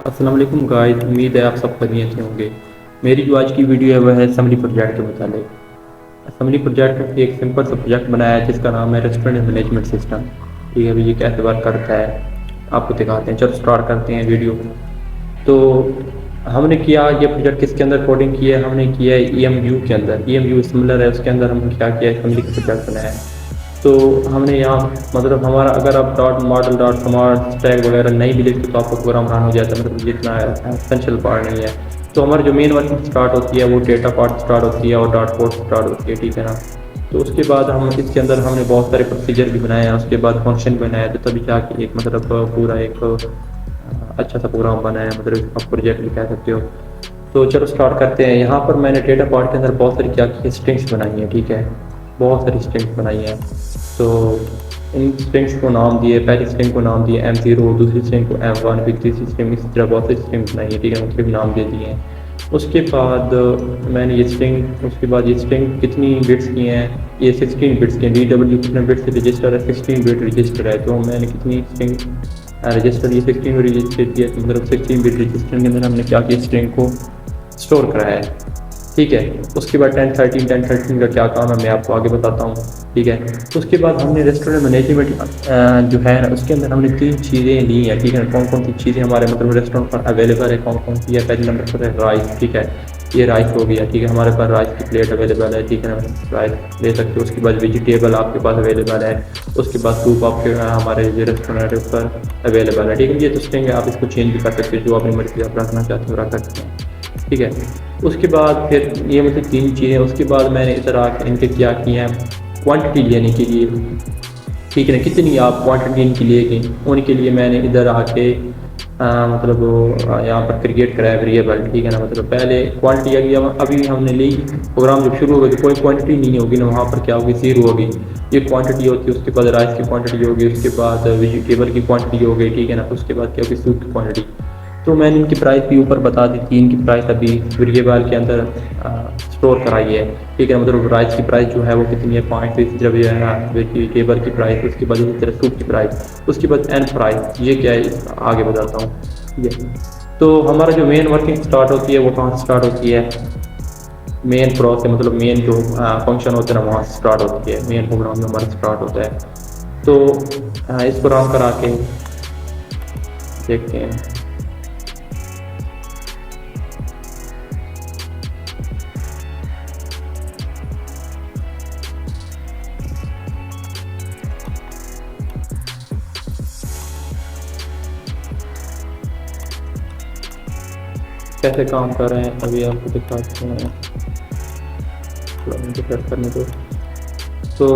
अस्सलाम वालेकुम गाइस, उम्मीद है आप सब खैरियत से होंगे। मेरी जो आज की वीडियो है वह है समरी प्रोजेक्ट के मुतालिक। समरी प्रोजेक्ट एक सिंपल सा प्रोजेक्ट बनाया है जिसका नाम है रेस्टोरेंट मैनेजमेंट सिस्टम। ठीक है, अभी ये कैसे वर्क करता है आपको दिखाते हैं। चलो स्टार्ट करते हैं वीडियो। तो हमने किया ये प्रोजेक्ट किसके अंदर कोडिंग की है, हमने किया है EMU के अंदर। EMU सिमिलर है, उसके अंदर हमने क्या किया है, समरी का प्रोजेक्ट बनाया है। तो हमने यहाँ मतलब हमारा अगर आप dot model dot smart stack वगैरह नहीं भी लिखते तो आपका प्रोग्राम रन हो जाता है, मतलब जितना एसेंशियल पार्ट नहीं है। तो हमारी जो मेन वर्किंग स्टार्ट होती है वो डेटा पार्ट स्टार्ट होती है और डॉट पोर्ट स्टार्ट होती है, ठीक है ना। तो उसके बाद हम इसके अंदर हमने बहुत सारे प्रोसीजर भी बनाए हैं, उसके बाद फंक्शन भी बनाया है, तो तभी जाके एक मतलब पूरा एक अच्छा सा प्रोग्राम बना है, मतलब आप प्रोजेक्ट भी कह सकते हो। तो चलो स्टार्ट करते हैं। यहाँ पर मैंने डेटा पार्ट के अंदर बहुत सारी क्या की स्ट्रिंग्स बनाई है, ठीक है, बहुत सारी स्ट्रिंग्स बनाई है। तो इन स्ट्रिंग्स को नाम दिए, पहली स्ट्रिंग को नाम दिए M0, दूसरी स्ट्रिंग को M1, फिर तीसरी स्ट्रिंग, इस तरह बहुत सारी स्ट्रिंग्स बनाई है, ठीक है, मुख्तलिफ नाम दे दिए हैं। उसके बाद मैंने ये स्ट्रिंग, उसके बाद ये स्ट्रिंग कितनी बिट्स की हैं, ये 16 बिट्स की हैं। DW कितने बिट्स रजिस्टर है, 16 बिट रजिस्टर है। तो मैंने कितनी स्ट्रिंग रजिस्टर, ये 16 बिट रजिस्टर किया, तो मतलब 16 बिट रजिस्टर के अंदर हमने क्या किया, स्ट्रिंग को स्टोर कराया है, ठीक है। उसके बाद 1013 का क्या काम है मैं आपको आगे बताता हूँ, ठीक है। उसके बाद हमने रेस्टोरेंट मैनेजमेंट जो है ना, उसके अंदर हमने 3 चीज़ें ली हैं, ठीक है। कौन कौन सी चीज़ें हमारे मतलब रेस्टोरेंट पर अवेलेबल है, कौन कौन सी है। पहले नंबर पर है राइस, ठीक है, ये राइस हो गया, ठीक है, हमारे पास राइस की प्लेट अवेलेबल है, ठीक है ना, राइस ले सकते हो। उसके बाद वेजिटेबल आपके पास अवेलेबल है। उसके बाद सूप आपके हमारे जो रेस्टोरेंट पर अवेलेबल है, ठीक है। ये तो स्ट्रिंग है, आप इसको चेंज भी कर सकते हो, जो अपनी मर्जी आप रखना चाहते हो रख सकते हैं, ठीक है। उसके बाद फिर ये मतलब 3 चीज़ें। उसके बाद मैंने इधर आकर इनके क्या किए हैं, क्वांटिटी लेने के लिए, ठीक है ना, कितनी आप क्वांटिटी इनकी लेंगे, उनके लिए मैंने इधर आके मतलब यहाँ पर क्रिएट करा है वेरिएबल, ठीक है ना। मतलब पहले क्वांटिटी आ गया, अभी हमने ली, प्रोग्राम जब शुरू होगा तो कोई क्वांटिटी नहीं होगी ना, वहाँ पर क्या होगी, 0 होगी, ये क्वांटिटी होती है। उसके बाद राइस की क्वांटिटी होगी, उसके बाद वेजिटेबल की क्वांटिटी हो गई, ठीक है ना। उसके बाद क्या होगी, सूप की क्वांटिटी। तो मैंने इनकी प्राइस भी ऊपर बता दी थी, इनकी प्राइस अभी वेरिएबल के अंदर स्टोर कराई है, ठीक है। मतलब राइस की प्राइस जो है वो कितनी है, 5। इसी तरह भी है वेजिटेबल की प्राइस, उसके बाद इसी तरह सूप की प्राइस, उसके बाद एन प्राइस, ये क्या है आगे बताता हूँ, ठीक है। तो हमारा जो मेन वर्किंग स्टार्ट होती है वो कहाँ से स्टार्ट होती है, मेन प्रोसेस मतलब मेन जो फंक्शन होता है ना, वहाँ से स्टार्ट होती है, मेन प्रोग्राम में हमारा स्टार्ट होता है। तो इस प्रोग्राम करा के देखते हैं। कैसे काम कर रहे हैं अभी आपको दिखाते हैं, थोड़ा मुझे सेट करने दो। तो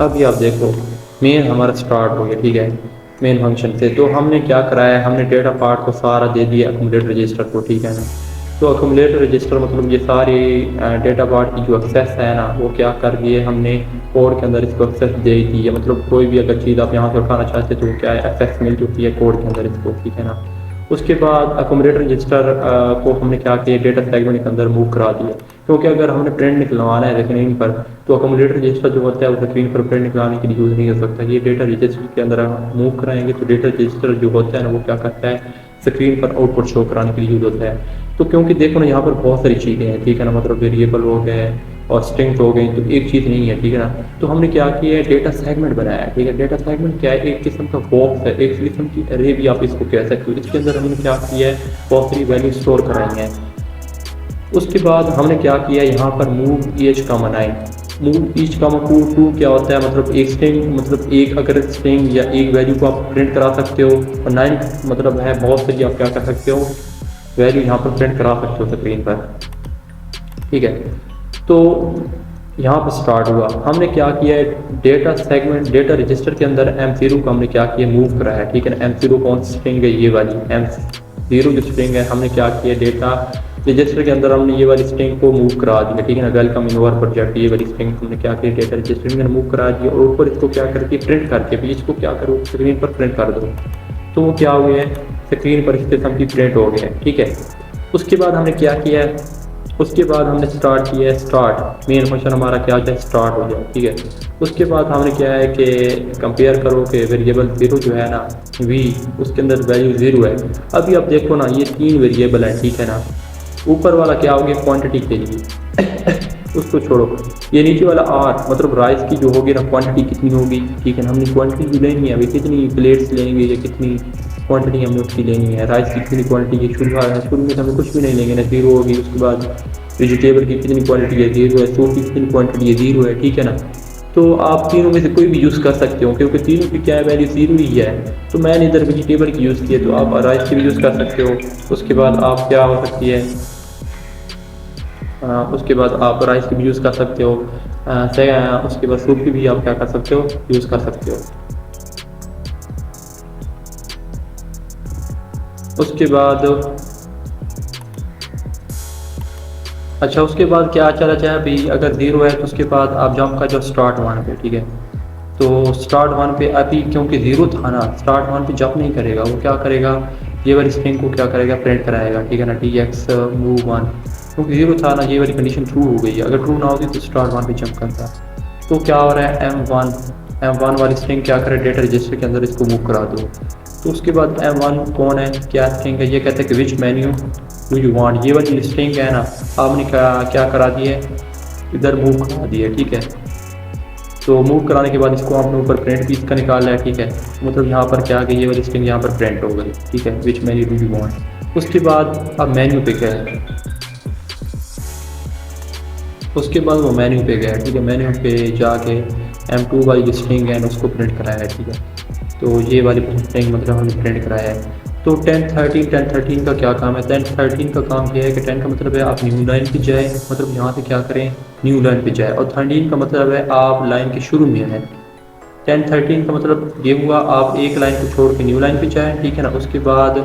अभी आप देखो, मेन हमारा स्टार्ट हो गया, ठीक है, मेन फंक्शन से। तो हमने क्या कराया है, हमने डेटा पार्ट को सारा दे दिया अक्यूमुलेटर रजिस्टर को, ठीक है ना। तो अक्यूमुलेटर रजिस्टर मतलब ये सारी डेटा पार्ट की जो एक्सेस है ना, वो क्या कर दिए हमने कोड के अंदर इसको एक्सेस दे दी है। मतलब कोई भी अगर चीज़ आप यहाँ से उठाना चाहते तो क्या है, एक्सेस मिल चुकी है कोड के अंदर इसको, ठीक है ना। उसके बाद अकोमोडेटर रजिस्टर को हमने क्या किया, डेटा सेगमेंट के अंदर मूव करा दिया, क्योंकि अगर हमने प्रिंट निकलवाना है स्क्रीन पर तो अकोमोडेटर रजिस्टर जो होता है वो स्क्रीन पर प्रिंट निकलवाने के लिए यूज़ नहीं हो सकता। ये डेटा रजिस्टर के अंदर मूव कराएंगे तो डेटा रजिस्टर जो होता है ना, वो क्या करता है, स्क्रीन पर आउटपुट शो कराने के लिए यूज़ होता है। तो क्योंकि देखो ना, यहाँ पर बहुत सारी चीज़ें हैं, ठीक है ना, मतलब वेरिएबल हो गए और स्ट्रिंग्स हो गई, तो एक चीज़ नहीं है, ठीक है ना। तो हमने क्या किया है, डेटा सेगमेंट बनाया है, ठीक है। डेटा सेगमेंट क्या है, एक किस्म का बॉक्स है, एक किस्म की अरे भी आप इसको कह सकते हो। इसके अंदर हमने क्या किया है, बहुत सारी वैल्यू स्टोर कराई हैं। उसके बाद हमने क्या किया, यहाँ पर मूव ईच का मनाए, मूव ईच का टू क्या होता है, मतलब एक स्ट्रिंग, मतलब एक अगर स्ट्रिंग या एक वैल्यू को आप प्रिंट करा सकते हो, और 9 मतलब है बहुत सारी आप क्या कर सकते हो, वैल्यू यहाँ पर प्रिंट करा सकते हो स्क्रीन पर, ठीक है। तो यहाँ पर स्टार्ट हुआ, हमने क्या किया है, डेटा सेगमेंट डेटा रजिस्टर के अंदर M0 को हमने क्या किया, मूव करा है, ठीक है ना। M0 कौन सी स्ट्रिंग है, ये वाली M0 जो स्ट्रिंग है, हमने क्या किया, डेटा रजिस्टर के अंदर हमने ये वाली स्ट्रिंग को मूव करा दिया, ठीक है ना। वेलकम इन आवर प्रोजेक्ट, ये वाली स्ट्रिंग हमने क्या किया, डेटा रजिस्टर के अंदर मूव करा दिया, और ऊपर इसको क्या करके प्रिंट करके बीच को क्या करो, स्क्रीन पर प्रिंट कर दो। तो वो क्या हुए हैं, स्क्रीन पर इस किस्म की प्रिंट हो गया है, ठीक है। उसके बाद हमने क्या किया है, उसके बाद हमने स्टार्ट किया है, स्टार्ट मेन फंक्शन हमारा क्या होता है, स्टार्ट हो जाए, ठीक है। उसके बाद हमने क्या है कि कंपेयर करो कि वेरिएबल ज़ीरो जो है ना वी, उसके अंदर वैल्यू ज़ीरो है। अभी आप देखो ना ये 3 वेरिएबल है, ठीक है ना। ऊपर वाला क्या हो गया, क्वांटिटी के लिए उसको छोड़ो। ये नीचे वाला आर मतलब राइस की जो होगी ना क्वांटिटी कितनी होगी, ठीक है ना। हमने क्वांटिटी जो लेनी है अभी कितनी प्लेट्स लेंगे या कितनी क्वांटिटी हमने उसकी लेनी है, राइस की कितनी क्वांटिटी है। शुरू में तो हमें कुछ भी नहीं लेंगे ना, ज़ीरो होगी। उसके बाद वेजिटेबल की कितनी क्वांटिटी है, ज़ीरो है। सूप की कितनी क्वांटिटी है, ज़ीरो है, ठीक है ना। तो आप तीनों में से कोई भी यूज़ कर सकते हो क्योंकि तीनों की क्या है, वैल्यू ज़ीरो ही है। तो मैंने इधर वेजिटेबल की यूज़ की है, तो आप राइस की भी यूज़ कर सकते हो। उसके बाद आप क्या हो सकती है, उसके बाद आप राइस की भी यूज़ कर सकते हो। उसके बाद सूप की भी आप क्या कर सकते हो, यूज़ कर सकते हो। उसके बाद अच्छा, उसके बाद क्या चला जाए अभी, अगर ज़ीरो है तो उसके बाद आप जंप कर जाओ स्टार्ट वन पे, ठीक है। तो स्टार्ट वन पे अभी क्योंकि ज़ीरो था ना, स्टार्ट वन पे जंप नहीं करेगा। वो क्या करेगा, ये वाली स्ट्रिंग को क्या करेगा, प्रिंट कराएगा, ठीक है ना। टी एक्स मूव वन, क्योंकि ज़ीरो था ना, ये वाली कंडीशन ट्रू हो गई है। अगर ट्रू ना होती तो स्टार्ट वन पे जंप करता। तो क्या हो रहा है, एम वन वाली स्ट्रिंग क्या करे, डेटा रजिस्टर के अंदर इसको मूव करा दो। तो उसके बाद M1 कौन है, क्या स्ट्रिंग है, ये कहते हैं कि विच मेन्यू डू यू वांट। ये वाली स्ट्रिंग है ना, आपने क्या करा दी है, इधर मूव करा दी है, ठीक है। तो मूव कराने के बाद इसको आपने ऊपर प्रिंट भी इसका निकाला है, ठीक है। मतलब यहाँ पर क्या आ गई, ये वाली स्ट्रिंग यहाँ पर प्रिंट हो गई, ठीक है, विच मेन्यू डू यू वांट। उसके बाद अब मेन्यू पे क्या है, उसके बाद वो मेन्यू पे गया, ठीक है। मेन्यू पे जाके M2 वाली स्ट्रिंग है उसको प्रिंट कराया है, ठीक है। तो ये वाली स्ट्रिंग मतलब हमने प्रिंट कराया है। तो 10 13 का क्या काम है, 10 13 का काम ये है कि 10 का मतलब है आप न्यू लाइन पे जाए, मतलब यहाँ से क्या करें, न्यू लाइन पे जाए। और 13 का मतलब है आप लाइन के शुरू में है। 10 13 का मतलब ये हुआ आप एक लाइन को छोड़ के न्यू लाइन पे जाएँ, ठीक है ना। उसके बाद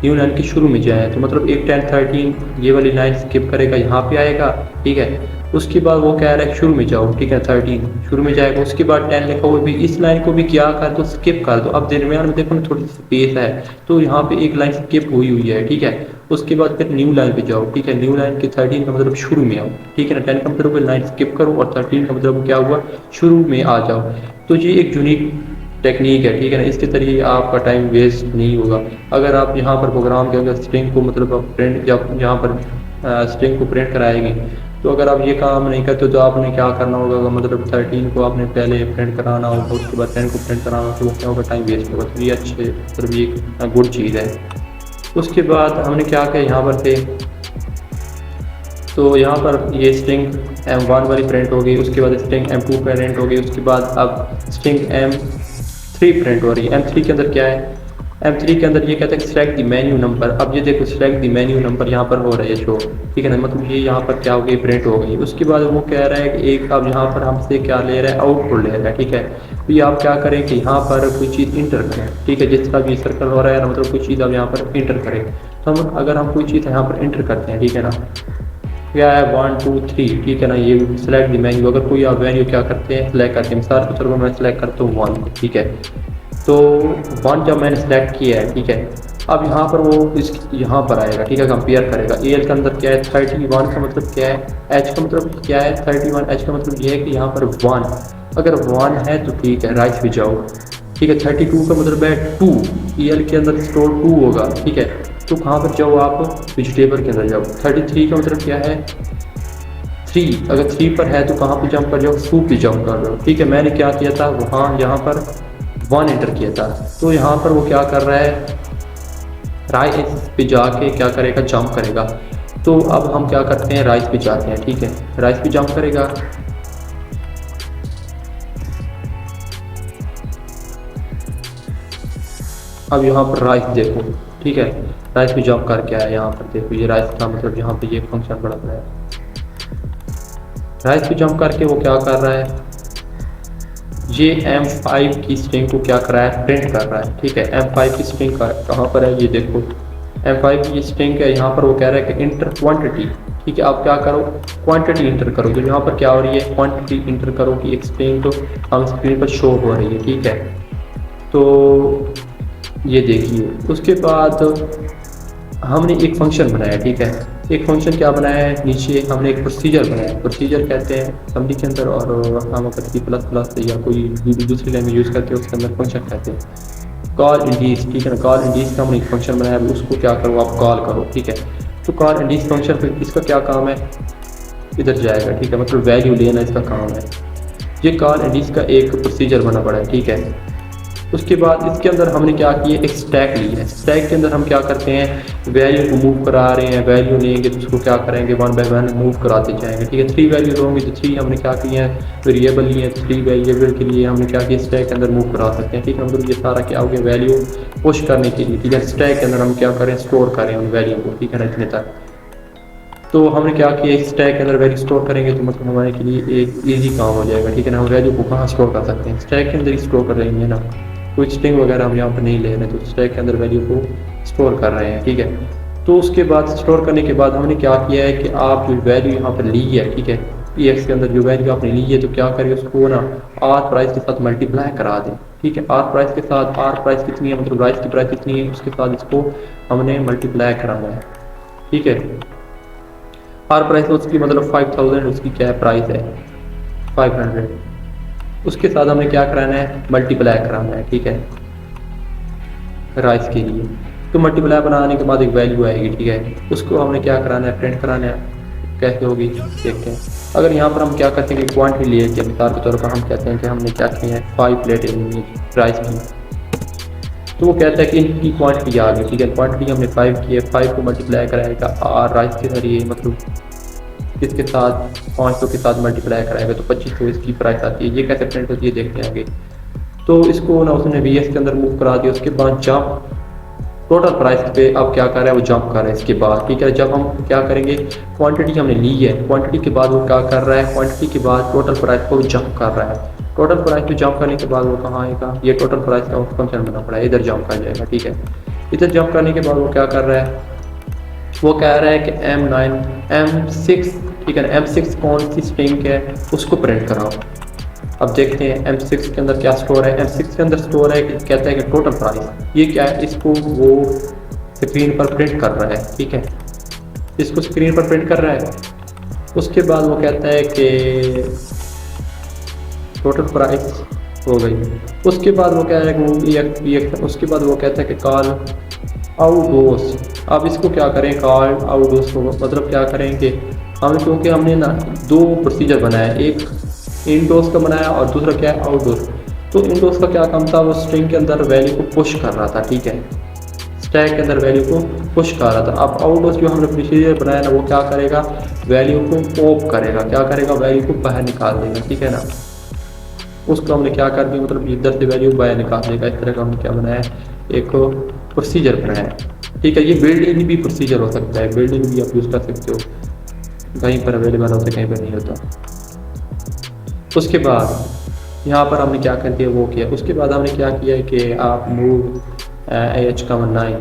न्यू लाइन के शुरू में जाए, तो मतलब एक 10 13 ये वाली लाइन स्किप करेगा, यहाँ पे आएगा, ठीक है। उसके बाद वो कह रहा है शुरू में जाओ, ठीक है, 13 शुरू में जाएगा। उसके बाद 10 लिखा हुआ भी, इस लाइन को भी क्या कर दो, स्किप कर दो। अब दरमियान में देखो ना थोड़ी सी स्पेस है, तो यहाँ पे एक लाइन स्किप हुई है, ठीक है। उसके बाद फिर न्यू लाइन पे जाओ, ठीक है। न्यू लाइन के 13 का मतलब शुरू में आओ, ठीक है ना। 10 का मतलब लाइन स्किप करो और 13 का मतलब क्या हुआ, शुरू में आ जाओ। तो ये एक यूनिक टेक्निक है, ठीक है ना। इसके जरिए आपका टाइम वेस्ट नहीं होगा। अगर आप यहाँ पर प्रोग्राम के अंदर स्ट्रिंग को मतलब प्रिंट, जब यहाँ पर स्ट्रिंग को प्रिंट कराएंगे, तो अगर आप ये काम नहीं करते तो आपने क्या करना होगा, मतलब 13 को आपने पहले प्रिंट कराना होगा, उसके बाद 10 को प्रिंट कराना होगा, तो वो क्या होगा, टाइम वेस्ट होगा। तो ये अच्छे मतलब ये एक गुड चीज़ है। उसके बाद हमने क्या किया यहाँ पर थे, तो यहाँ पर ये स्ट्रिंग M1 वाली प्रिंट हो गई। उसके बाद स्ट्रिंग M2 प्रिंट हो गई। उसके बाद अब स्ट्रिंग M3 प्रिंट हो रही है। M3 के अंदर क्या है, M3 के अंदर ये कहता है सिलेक्ट द मेन्यू नंबर। अब ये देखो सिलेक्ट द मेन्यू नंबर यहाँ पर हो रहा है शो, ठीक है ना। मतलब ये यहाँ पर क्या हो गई, प्रिंट हो गई। उसके बाद वो कह रहा है कि एक अब यहाँ पर हमसे क्या ले रहा है, आउटपुट ले रहा है, ठीक है। तो ये आप क्या करें कि यहाँ पर कोई चीज़ इंटर करें, ठीक है। जिस तरह ये सर्कल हो रहा है ना, मतलब कोई चीज़ आप यहाँ पर इंटर करें। तो हम अगर हम कोई चीज़ यहाँ पर इंटर करते हैं, ठीक है ना, क्या है 1 2 3, ठीक है ना। ये सिलेक्ट द मेन्यू, अगर कोई आप वैल्यू क्या करते हैं, सिलेक्ट करते हैं। मिसाल के तौर पर मैं सिलेक्ट करता हूँ 1, ठीक है। तो 1 जब मैंने सेलेक्ट किया है, ठीक है। अब यहाँ पर वो इस यहाँ पर आएगा, ठीक है, कंपेयर करेगा। एल के अंदर क्या है, 31 का मतलब क्या है, एच का मतलब क्या है 31, एच का मतलब ये है कि यहाँ पर 1, अगर 1 है तो ठीक है, राइट पे जाओ, ठीक है। 32 का मतलब है 2, एल के अंदर स्टोर 2 होगा, ठीक है। तो कहाँ पर जाओ आप, वेजिटेबल के अंदर जाओ। 33 का मतलब क्या है, 3, अगर 3 पर है तो कहाँ पर जंप कर जाओ, सूप पे जंप कर जाओ, ठीक है। मैंने क्या किया था, वहाँ यहाँ पर 1 एंटर किया था। तो यहाँ पर वो क्या कर रहा है, राइट पे जाके क्या करेगा, जंप करेगा। तो अब हम क्या करते हैं, राइट पे जाते हैं, ठीक है। राइट पे जंप करेगा। अब यहाँ पर राइट देखो, ठीक है, राइट पे जंप करके आया। यहाँ पर देखो ये राइट का मतलब यहाँ पे ये फंक्शन बढ़ रहा है। राइट पे जंप करके वो क्या कर रहा है, ये M5 की स्ट्रिंग को क्या कर रहा है, प्रिंट कर रहा है, ठीक है। M5 की स्ट्रिंग कहाँ पर है, ये देखो M5 की स्ट्रिंग है। यहाँ पर वो कह रहा है कि इंटर क्वांटिटी, ठीक है। आप क्या करो, क्वांटिटी इंटर करो। तो यहाँ पर क्या हो रही है, क्वांटिटी इंटर करो कि एक स्ट्रिंग तो हम स्क्रीन पर शो हो रही है, ठीक है। तो ये देखिए, उसके बाद हमने एक फंक्शन बनाया, ठीक है। एक फंक्शन क्या बनाया है, नीचे हमने एक प्रोसीजर बनाया है। प्रोसीजर कहते हैं समरी के अंदर, और हम अगर C++ या कोई दूसरी लैंग्वेज यूज़ करते हैं उसके अंदर फंक्शन कहते हैं। कॉल इंडीज, ठीक है ना, कॉल इंडीज का हमने एक फंक्शन बनाया है, उसको क्या करो आप कॉल करो, ठीक है। तो कॉल इंडीज फंक्शन फिर इसका क्या काम है, इधर जाएगा, ठीक है, मतलब वैल्यू लेना इसका काम है। ये कॉल इंडीज का एक प्रोसीजर बना पड़ा है, ठीक है। उसके बाद इसके अंदर हमने क्या किया, एक स्टैक ली है। स्टैक के अंदर हम क्या करते हैं, वैल्यू को मूव करा रहे हैं। वैल्यू लेंगे तो उसको क्या करेंगे, 1 बाय 1 मूव कराते जाएंगे, ठीक है। 3 वैल्यू होंगे तो 3 हमने क्या किए हैं, वेरिएबल लिए हैं। 3 वेरिएबल के लिए हमने क्या किया, स्टैक के अंदर मूव करा सकते हैं, ठीक है। मतलब ये सारा क्या हो गया, वैल्यू पुश करने के लिए, ठीक है। स्टैक के अंदर हम क्या करें, स्टोर करें उन वैल्यू को, ठीक है ना, इतने तक। तो हमने क्या किया, एक स्टैक के अंदर वैल्यू स्टोर करेंगे तो मतलब हमारे के लिए एक इजी काम हो जाएगा, ठीक है ना। हम वैल्यू को कहाँ स्टोर कर सकते हैं, स्टैक के अंदर ही स्टोर कर लेंगे ना। कोई स्ट्रिंग वगैरह हम यहाँ पर नहीं ले रहे, तो स्टैक के अंदर वैल्यू को स्टोर कर रहे हैं, ठीक है। तो उसके बाद स्टोर करने के बाद हमने क्या किया है कि आप जो वैल्यू यहाँ पर ली है, ठीक है, EX के अंदर जो वैल्यू आपने ली है, तो क्या करें उसको ना आर प्राइस के साथ मल्टीप्लाई करा दें, ठीक है। आर प्राइस के साथ, आर प्राइस कितनी है, मतलब राइस की प्राइस कितनी है, उसके साथ इसको हमने मल्टीप्लाई कराना है, ठीक है। आर प्राइस उसकी मतलब 5000, उसकी क्या प्राइस है 500, उसके साथ हमें क्या कराना है, मल्टीप्लाई कराना है, ठीक है, राइस के लिए। तो मल्टीप्लाई बनाने के बाद एक वैल्यू आएगी, ठीक है, उसको हमने क्या कराना है, प्रिंट कराना है। कैसे होगी देखते हैं। अगर यहाँ पर हम क्या करते हैं कि क्वांटिटी लिए कि मिसाल के तौर पर हम कहते हैं कि हमने क्या किए हैं 5 प्लेट राइस की, तो वो कहता है कि इनकी क्वांटिटी आ गई, ठीक है। क्वांटिटी हमने 5 की है, 5 को मल्टीप्लाई कराएगा आर राइस के जरिए, मतलब इसके साथ 500 के साथ मल्टीप्लाई कराएगा तो 2500 इसकी प्राइस आती है। ये कैसे प्रिंट होती है देखते हैं आगे। तो इसको ना उसने VS के अंदर मूव करा दिया। उसके बाद जंप टोटल प्राइस पे अब क्या कर रहा है, वो जंप कर रहा है इसके बाद, ठीक है। जब हम क्या करेंगे, क्वांटिटी हमने ली है, क्वांटिटी के बाद वो क्या कर रहा है, क्वांटिटी के बाद टोटल प्राइस को जंप कर रहा है। टोटल प्राइस पे जंप करने के बाद वो कहाँ आएगा, ये टोटल प्राइस का फंक्शन बना पड़ा है, इधर जंप कर जाएगा, ठीक है। इधर जंप करने के बाद वो क्या कर रहा है, वो कह रहा है कि M6, ठीक है ना, M6 कौन सी स्ट्रिंग है उसको प्रिंट कराओ। अब देखते हैं M6 के अंदर क्या स्टोर है। M6 के अंदर स्टोर है कि कहता है कि टोटल प्राइस, ये क्या है, इसको वो स्क्रीन पर प्रिंट कर रहा है, ठीक है, इसको स्क्रीन पर प्रिंट कर रहा है। उसके बाद वो कहता है कि टोटल प्राइस हो गई। उसके बाद वो कह रहा है कि वो उसके बाद वो कहता है कि कॉल आउटडोर्स। अब इसको क्या करें, कॉल आउटडोर्स को मतलब क्या करेंगे हम, क्योंकि हमने ना 2 प्रोसीजर बनाया, एक इनडोर्स का बनाया और दूसरा क्या है आउटडोर्स। तो इनडोर्स का क्या काम था, वो स्ट्रिंग के अंदर वैल्यू को पुश कर रहा था, ठीक है, स्टैक के अंदर वैल्यू को पुश कर रहा था। अब आउटडोर्स जो हमने प्रोसीजर बनाया ना, वो क्या करेगा, वैल्यू को पॉप करेगा, क्या करेगा, वैल्यू को बाहर निकाल देगा, ठीक है ना। उसको हमने क्या कर दिया, मतलब इधर से वैल्यू बाहर निकाल देगा। इस तरह का हमने क्या बनाया है, एक प्रोसीजर बनाया है, ठीक है। ये बिल्डिंग भी प्रोसीजर हो सकता है, बिल्डिंग भी आप यूज़ कर सकते हो, कहीं पर अवेलेबल होता है कहीं पर नहीं होता। उसके बाद यहाँ पर हमने क्या कर दिया, वो किया। उसके बाद हमने क्या किया है कि आप मूव AH9,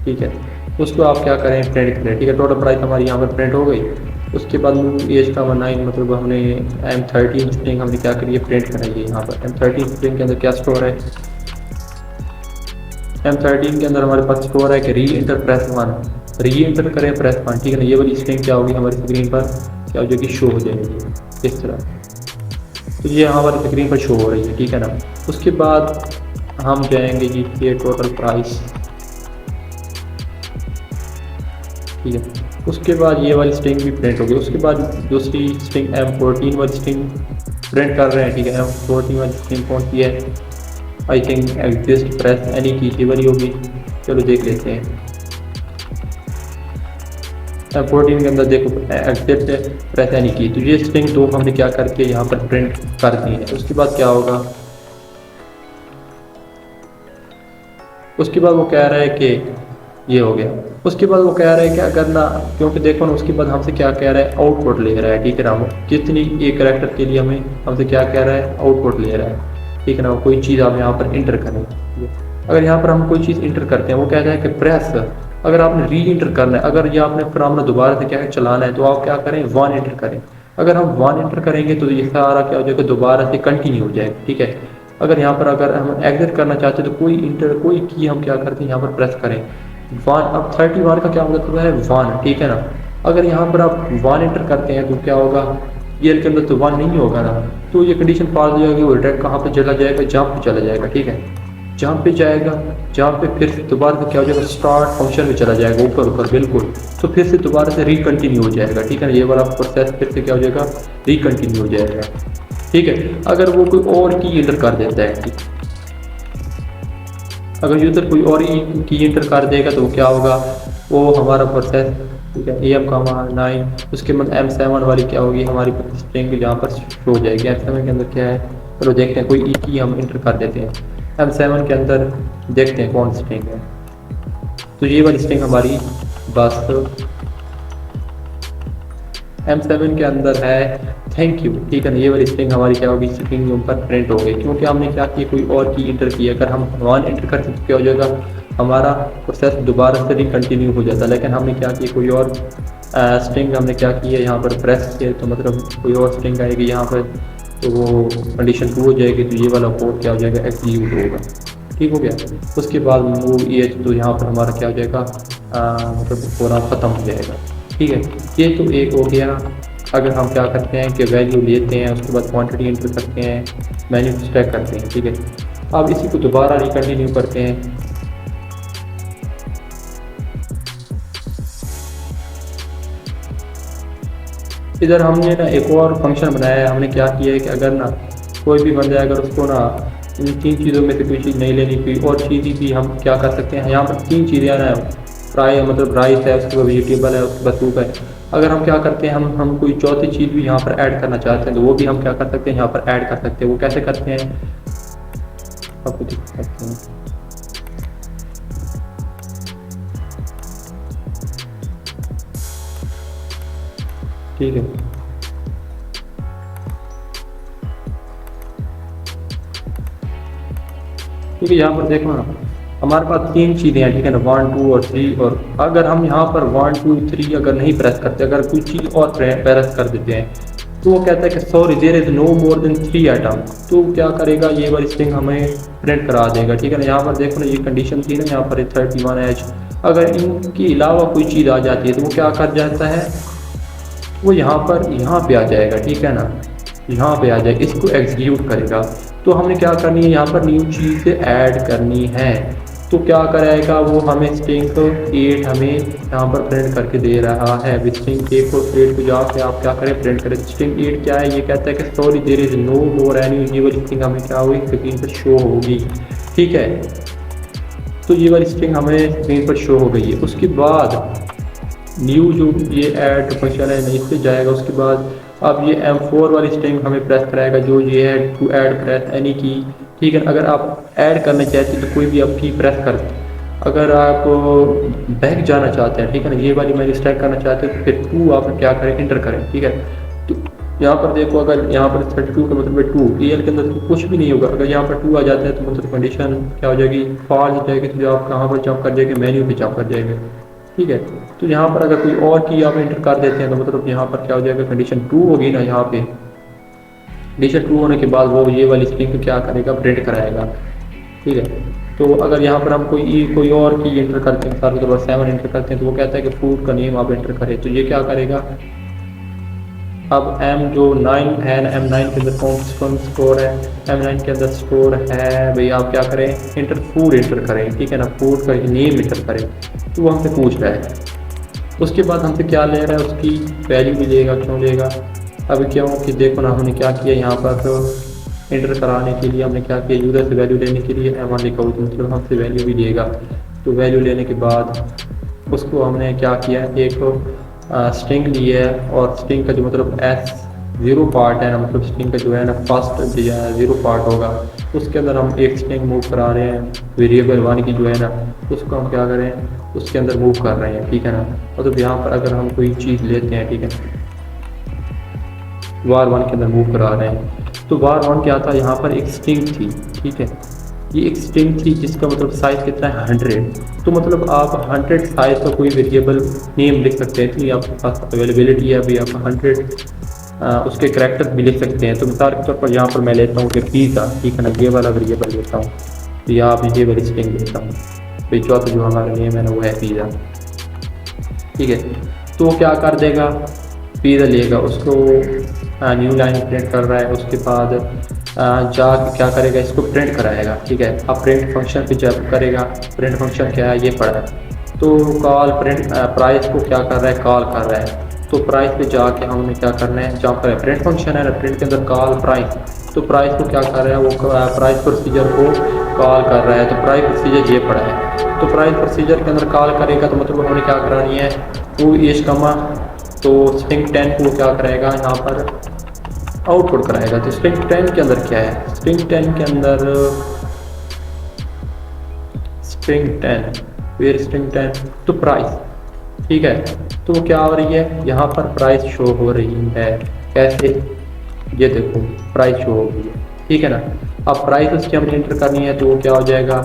ठीक है, उसको आप क्या करें, प्रिंट करें, ठीक है। टोटल प्राइस हमारी यहाँ पर प्रिंट हो गई। उसके बाद मूव AH9 मतलब हमने M13 स्ट्रिंग हमने क्या करिए, प्रिंट कराइए। यहाँ पर M13 स्ट्रिंग के अंदर क्या स्टोर है, M13 के अंदर हमारे पास स्टोर है कि री एंटर प्रेस 1, री एंटर करें प्रेस 1, ठीक है ना। ये वाली स्ट्रिंग क्या होगी हमारी स्क्रीन पर, क्या हो जाएगी, शो हो जाएगी इस तरह। तो ये हमारी स्क्रीन पर शो हो रही है, ठीक है ना। उसके बाद हम जाएंगे जी, ये टोटल प्राइस, ठीक है। उसके बाद ये वाली स्ट्रिंग भी प्रिंट होगी। उसके बाद दूसरी स्ट्रिंग M14 वाली स्ट्रिंग प्रिंट कर रहे हैं, ठीक है। M14 वाली स्ट्रिंग कौन सी है, I think exist press any की वाली होगी, चलो देख लेते हैं। M14 के अंदर देखो एग्जिस्ट प्रेस एनी की, तो ये स्ट्रिंग 2 हमने क्या करके यहाँ पर प्रिंट कर दी है। उसके बाद क्या होगा, उसके बाद वो कह रहा है कि ये हो गया। उसके बाद वो कह रहा है कि अगर ना, क्योंकि देखो ना, उसके बाद हमसे क्या कह रहा है, आउटपुट ले रहा है, ठीक है ना। वो कितनी एक कैरेक्टर के लिए हमें हमसे क्या कह रहा है, आउटपुट ले रहा है, ठीक है ना। कोई चीज़ आप यहाँ पर इंटर करें, अगर यहाँ पर हम कोई चीज़ इंटर करते हैं, वो कहता है कि प्रेस, अगर आपने री इंटर करना है, अगर ये आपने फिर हमने दोबारा से क्या है चलाना है, तो आप क्या करें, 1 इंटर करें। अगर हम 1 इंटर करेंगे तो ये सारा क्या हो जाएगा, दोबारा से कंटिन्यू हो जाएगा, ठीक है। अगर यहाँ पर अगर हम एग्जिट करना चाहते हैं तो कोई की हम क्या करते हैं, यहाँ पर प्रेस करें, वन। अब 31 का क्या मतलब है, वन, ठीक है ना। अगर यहाँ पर आप वन एंटर करते हैं तो क्या होगा, ईयर के अंदर तो वन नहीं होगा ना, तो ये कंडीशन पास हो जाएगी, वो डायरेक्ट कहाँ पे चला जाएगा, जंप पे चला जाएगा, ठीक है। जंप पे जाएगा, जहाँ पे फिर से दोबारा से क्या हो जाएगा, स्टार्ट फंक्शन में चला जाएगा, ऊपर ऊपर बिल्कुल। तो फिर से दोबारा से रिकंटिन्यू हो जाएगा, ठीक है ना। ये वाला प्रोसेस फिर से क्या हो जाएगा, रिकंटिन्यू हो जाएगा, ठीक है। अगर वो कोई और की एंटर कर देता है, ठीक, अगर यूज़र कोई और की एंटर कर देगा तो क्या होगा, वो हमारा प्रोसेस, ठीक है, AM,9, उसके बाद M7 वाली क्या होगी, हमारी स्ट्रिंग जहाँ पर शो हो जाएगी। M7 के अंदर क्या है, चलो देखते हैं, कोई ई की हम इंटर कर देते हैं M7 के अंदर, देखते हैं कौन स्ट्रिंग है। तो ये वाली स्ट्रिंग हमारी बस M7 के अंदर है थैंक यू, ठीक है ना। ये वाली स्ट्रिंग हमारी क्या होगी, स्ट्रिंग के ऊपर प्रिंट हो गई, क्योंकि हमने क्या किया, कोई और की इंटर की। अगर हम वन इंटर करते तो क्या हो जाएगा, हमारा प्रोसेस दोबारा से रिकंटिन्यू हो जाता। लेकिन हमने क्या किया, कोई और स्ट्रिंग हमने क्या की है, यहाँ पर प्रेस किया, तो मतलब कोई और स्ट्रिंग आएगी यहाँ पर, तो वो कंडीशन 2 हो जाएगी, तो ये वाला कोड क्या हो जाएगा, एग्जीक्यूट होगा, ठीक हो गया। उसके बाद मूव EH, तो यहाँ पर हमारा क्या हो जाएगा, मतलब प्रोग्राम ख़त्म हो जाएगा, ठीक है। ये तो एक हो गया। अगर हम क्या करते हैं कि वैल्यू लेते हैं, उसके बाद क्वांटिटी एंटर करते हैं, मेन्यू स्टैक करते हैं, ठीक है। अब इसी को दोबारा रिकंटिन्यू करते हैं। इधर हमने ना एक और फंक्शन बनाया है। हमने क्या किया है कि अगर ना कोई भी बंदा अगर उसको ना इन 3 चीज़ों में से कोई चीज़ नहीं लेनी, कोई और चीज़ भी हम क्या कर सकते हैं, यहाँ पर 3 चीज़ें ना, फ्राई मतलब राइस है, उसके बाद वेजिटेबल है, उसके बाद सूप है। अगर हम क्या करते हैं, हम कोई चौथी चीज़ भी यहाँ पर ऐड करना चाहते हैं, तो वो भी हम क्या कर सकते हैं, यहाँ पर ऐड कर सकते हैं। वो कैसे करते हैं, आपको दिखा सकते हैं। ठीक है, ठीक है, यहाँ पर देखो ना, हमारे पास 3 चीज़ें हैं, ठीक है ना, 1 2 और 3। और अगर हम यहाँ पर 1 2 3 अगर नहीं प्रेस करते, अगर कोई चीज़ और प्रेस कर देते हैं, तो वो कहता है कि sorry there is no more than 3 item. तो क्या करेगा, ये वाली स्ट्रिंग हमें प्रिंट करा देगा, ठीक है ना। यहाँ पर देखो ना, ये कंडीशन थी ना, यहाँ पर 31H, अगर इनके अलावा कोई चीज़ आ जाती है तो वो क्या कर जाता है, वो यहाँ पे आ जाएगा, ठीक है ना, यहाँ पे आ जाएगा, इसको एग्जीक्यूट करेगा। तो हमने क्या करनी है, यहाँ पर न्यू चीज़ ऐड करनी है। तो क्या करेगा वो, हमें स्ट्रिंग 8 हमें यहाँ पर प्रिंट करके दे रहा है। स्ट्रिंग 8 को जाके आप क्या करें, प्रिंट करें। स्ट्रिंग 8 क्या है, ये कहता है कि sorry there is no more any, ये वाली स्ट्रिंग हमें क्या हुई, स्क्रीन पर शो होगी, ठीक है। तो ये वाली स्ट्रिंग हमें स्क्रीन पर शो हो गई है। उसके बाद न्यू जो ये ऐड फंक्शन है इस पर जाएगा। उसके बाद अब ये M4 वाली स्ट्रिंग हमें प्रेस कराएगा, जो ये है टू ऐड प्रेस एनी की, ठीक है। अगर आप ऐड करना चाहते हैं तो कोई भी आप की प्रेस कर, अगर आप बैक जाना चाहते हैं, ठीक है ना, ये वाली मैं स्टैक करना चाहते हैं, तो फिर 2 आप क्या करें, इंटर करें, ठीक है। तो यहाँ पर देखो, अगर यहाँ पर 32 का मतलब है 2, EL के अंदर तो कुछ भी नहीं होगा। अगर यहाँ पर 2 आ जाता है तो मतलब कंडीशन क्या हो जाएगी, फॉल्स हो जाएगी। तो जो आप कहाँ पर जंप कर जाएंगे, मेन्यू पे जंप कर जाएंगे, ठीक है। तो यहाँ पर अगर कोई और की आप एंटर कर देते हैं तो मतलब यहाँ पर क्या हो जाएगा, कंडीशन 2 होगी ना, यहाँ पे कंडीशन 2 होने के बाद वो ये वाली स्ट्रिंग को क्या करेगा, प्रिंट कराएगा, ठीक है। तो अगर यहाँ पर हम कोई और की एंटर करते हैं, सर तो 7 एंटर करते हैं, तो वो कहता है कि फूड का नेम आप एंटर करें। तो ये क्या करेगा, अब M जो 9 है ना, M9 के अंदर कौन स्टोर है, M9 के अंदर स्टोर है भाई, आप क्या करें, इंटर फूड एंटर करें, ठीक है ना, फूड का नेम एंटर करें। तो वो हमसे पूछ रहा है। उसके बाद हमसे क्या ले रहा है, उसकी वैल्यू भी लेगा, क्यों लेगा, अब क्यों कि देखो ना, हमने क्या किया यहाँ पर, तो इंटर कराने के लिए हमने क्या किया, यूज़र से वैल्यू लेने के लिए M1 लिखा हुआ, तो मतलब हमसे वैल्यू भी लेगा। तो वैल्यू लेने के बाद उसको हमने क्या किया, एक स्ट्रिंग ली है, और स्ट्रिंग का जो मतलब S0 पार्ट है ना, मतलब स्ट्रिंग का जो है ना फर्स्ट 0 पार्ट होगा, उसके अंदर हम एक स्ट्रिंग मूव करा रहे हैं, वेरिएबल 1 की जो है ना, उसको हम क्या करें, उसके अंदर मूव कर रहे हैं, ठीक है ना। मतलब यहाँ पर अगर हम कोई चीज़ लेते हैं, ठीक है, var1 के अंदर मूव करा रहे हैं, तो var1 क्या था, यहाँ पर एक स्ट्रिंग थी, ठीक है, ये एक स्ट्रिंग थी जिसका मतलब साइज़ कितना है, 100। तो मतलब आप 100 साइज़ का कोई वेरिएबल नेम लिख सकते हैं। तो ये आपके पास अवेलेबिलिटी है अभी, आप 100 उसके करैक्टर भी लिख सकते हैं। तो मिसाल के तौर पर यहाँ पर मैं लेता हूँ कि पिज़्ज़ा, ठीक है ना, ये वाला वेरिएबल लेता हूँ, तो यहाँ आप ये वाली स्ट्रिंग लेता हूँ, भाई चौथा जो हमारा नेम है ना वो है पिज़्ज़ा, ठीक है। तो वो क्या कर देगा, पिज़्ज़ा लेगा, उसको न्यू लाइन प्रिंट कर रहा है, उसके बाद जाके क्या करेगा, इसको प्रिंट कराएगा, ठीक है। अब प्रिंट फंक्शन पे जब करेगा, प्रिंट फंक्शन क्या है ये पढ़ा है, तो कॉल प्रिंट प्राइस को क्या कर रहा है, कॉल कर रहा है। तो प्राइस पे जाके हमने क्या करना है, जहाँ पर प्रिंट फंक्शन है ना, प्रिंट के अंदर कॉल प्राइस, तो प्राइस को क्या कर रहा है, वो प्राइस प्रोसीजर को कॉल कर रहा है। तो प्राइस प्रोसीजर ये पड़ा है, तो प्राइस प्रोसीजर के अंदर कॉल करेगा, तो मतलब हमने क्या करानी है, वो एज कमा, तो स्ट्रिंग 10 को क्या कराएगा, यहाँ पर आउटपुट कराएगा। तो स्ट्रिंग 10 के अंदर क्या है, स्ट्रिंग 10 के अंदर स्ट्रिंग 10, वेयर स्ट्रिंग 10, तो प्राइस, ठीक है। तो वो क्या हो रही है, यहाँ पर प्राइस शो हो रही है, कैसे, ये देखो प्राइस शो हो रही है, ठीक है ना। अब प्राइस उसकी हमने एंटर करनी है, तो वो क्या हो जाएगा,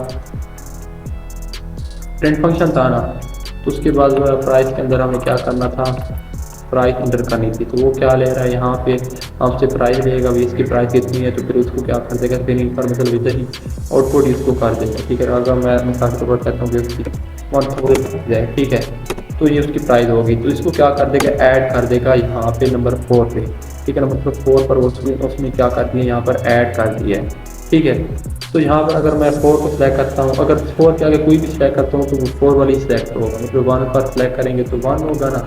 प्रिंट फंक्शन था ना, तो उसके बाद प्राइस के अंदर हमें क्या करना था, प्राइस इंटर करनी थी। तो वो क्या ले रहा है, यहाँ पे हमसे प्राइस लेगा, भी इसकी प्राइस कितनी है, तो फिर उसको क्या कर देगा, फिर पर मतलब इधर ही आउटपुट इसको कर देगा, ठीक है। अगर मैं मिसाल के तौर पर कहता हूँ कि उसकी 1,000 जाए, ठीक है, तो ये उसकी प्राइस होगी। तो इसको क्या कर देगा, ऐड कर देगा यहाँ पे नंबर 4 पे, ठीक है। नंबर 4 पर उसने क्या कर दिया, यहाँ पर ऐड कर दिया है, ठीक है। तो यहाँ पर अगर मैं 4 को सिलेक्ट करता हूँ, अगर 4 के आगे कोई भी सिलेक्ट करता हूँ तो वो 4 वाली सिलेक्ट होगा, मतलब 1 पर सिलेक्ट करेंगे तो 1 होगा ना,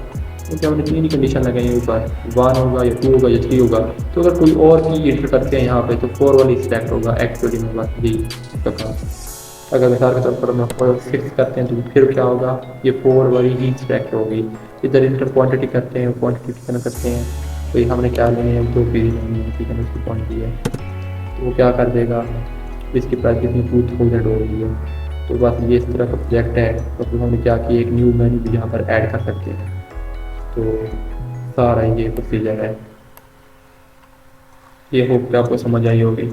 क्योंकि हमने तीन ही कंडीशन लगाई है ऊपर, 1 होगा या 2 होगा या 3 होगा। तो अगर कोई और की एंटर करते हैं यहाँ पे तो 4 वाली सिलेक्ट होगा एक्चुअली में, बात जी का काम। अगर मिसाल के तौर पर हम 6 करते हैं तो फिर क्या होगा, ये 4 वाली ही सिलेक्ट होगी। इधर इंटर क्वान्टिटी करते हैं, क्वान्टिटी कितना करते हैं, तो ये हमने क्या लेनी है, 2 पीस लेनी है, ठीक है, उसकी क्वान्टिटी है। तो वो क्या कर देगा, इसकी प्राइस कितनी 2000 हो रही है। तो बस ये इस तरह का प्रोजेक्ट है, तो फिर हमने क्या किया, एक न्यू मेन्यू भी यहाँ पर ऐड कर सकते हैं। तो सारा ये प्रोसीजर है, ये होप कि आपको समझ आई होगी।